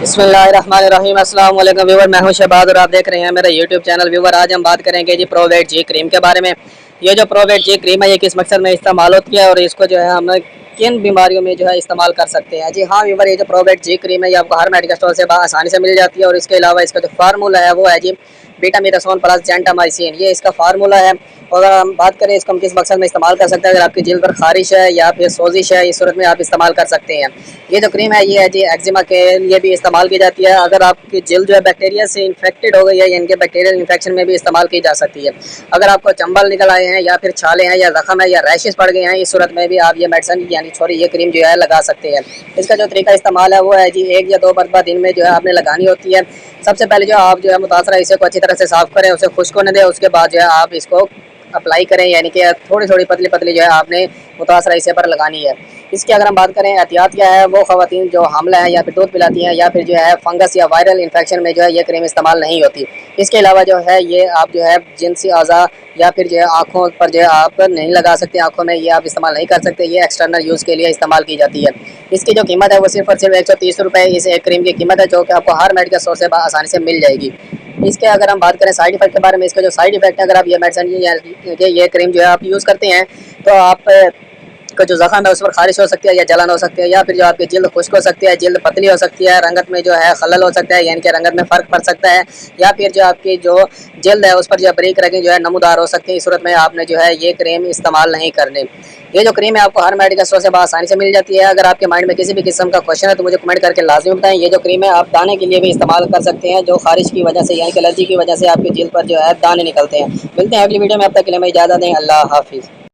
बिस्मिल्लाहिर्रहमानिर्रहीम। अस्सलाम वालेकुम व्यूवर, मैं हूं शहबाज और आप देख रहे हैं मेरा यूट्यूब चैनल। व्यूवर, आज हम बात करेंगे जी प्रोवेट जी क्रीम के बारे में। ये जो प्रोवेट जी क्रीम है ये किस मकसद में इस्तेमाल होती है और इसको जो है हम किन बीमारियों में जो है इस्तेमाल कर सकते हैं। जी हाँ व्यूवर, ये जो प्रोवेट जी क्रीम है ये आपको हर मेडिकल स्टोर से आसानी से मिल जाती है और इसके अलावा इसका जो फार्मूला है वो है जी बीटामीथासोन प्लस जेंटामाइसिन, ये इसका फार्मूला है। और अगर हम बात करें इसको हम किस मकसद में इस्तेमाल कर सकते हैं, अगर आपकी जिल्द पर खारिश है या फिर सोजिश है, इस सूरत में आप इस्तेमाल कर सकते हैं। ये जो क्रीम है ये है जी एक्जिमा के लिए भी इस्तेमाल की जाती है। अगर आपकी जिल्द जो है बैक्टीरिया से इन्फेक्टेड हो गई है, इनके बैक्टीरियल इन्फेक्शन में भी इस्तेमाल की जा सकती है। अगर आपको चंबल निकल आए हैं या फिर छाले हैं या जख्म है या रैशेस पड़ गए हैं, इस सूरत में भी आप ये मेडिसिन यानी सॉरी ये क्रीम जो है लगा सकते हैं। इसका जो तरीका इस्तेमाल है वो है जी 1 या 2 मरतबा दिन में जो है आपने लगानी होती है। सबसे पहले जो आप जो है मुतासरा हिस्से को अच्छी तरह से साफ़ करें, उसे खुश्क होने दें। उसके बाद जो है आप इसको अप्लाई करें, यानी कि थोड़ी थोड़ी पतली पतली जो है आपने मुतासरा हिस्से पर लगानी है। इसकी अगर हम बात करें एहतियात क्या है, वो ख़वातीन जो हामिला हैं या फिर दूध पिलाती हैं या फिर जो है फंगस या वायरल इन्फेक्शन में जो है ये क्रीम इस्तेमाल नहीं होती। इसके अलावा जो है ये आप जो है जिनसी अज़ा या फिर जो है आँखों पर जो है आप नहीं लगा सकते, आँखों में ये आप इस्तेमाल नहीं कर सकते, ये एक्सटर्नल यूज़ के लिए इस्तेमाल की जाती है। इसकी जो कीमत है वो सिर्फ और सिर्फ 130 रुपये इस एक क्रीम की कीमत है, जो कि आपको हर मेडिकल स्टोर से आसानी से मिल जाएगी। इसके अगर हम बात करें साइड इफेक्ट के बारे में, इसका जो साइड इफेक्ट है, अगर आप ये मेडिसिन ये क्रीम जो है आप यूज़ करते हैं तो आप का जो ज़ख़म है उस पर खारिश हो सकती है या जलन हो सकती है, या फिर जो आपकी जिल्द खुश्क हो सकती है, जिल्द पतली हो सकती है, रंगत में जो है खलल हो सकता है, यानी कि रंगत में फ़र्क पड़ सकता है, या फिर जो आपकी जो जिल्द है उस पर जो ब्रेक रगें जो है नमूदार हो सकती है। इस सूरत में आपने जो है ये क्रीम इस्तेमाल नहीं करनी। ये जो क्रीम है आपको हर मेडिकल स्टोर से आसानी से मिल जाती है। अगर आपके माइंड में किसी भी किस्म का क्वेश्चन है तो मुझे कमेंट करके लाजमी बताएं। ये जो क्रीम है आप दाने के लिए भी इस्तेमाल कर सकते हैं, जो खारिश की वजह से यानी कि एलर्जी की वजह से आपकी जिल्द पर जो है दाने निकलते हैं। मिलते हैं अगली वीडियो में, अब तक के लिए मैं इजाज़त दें। अल्लाह हाफिज़।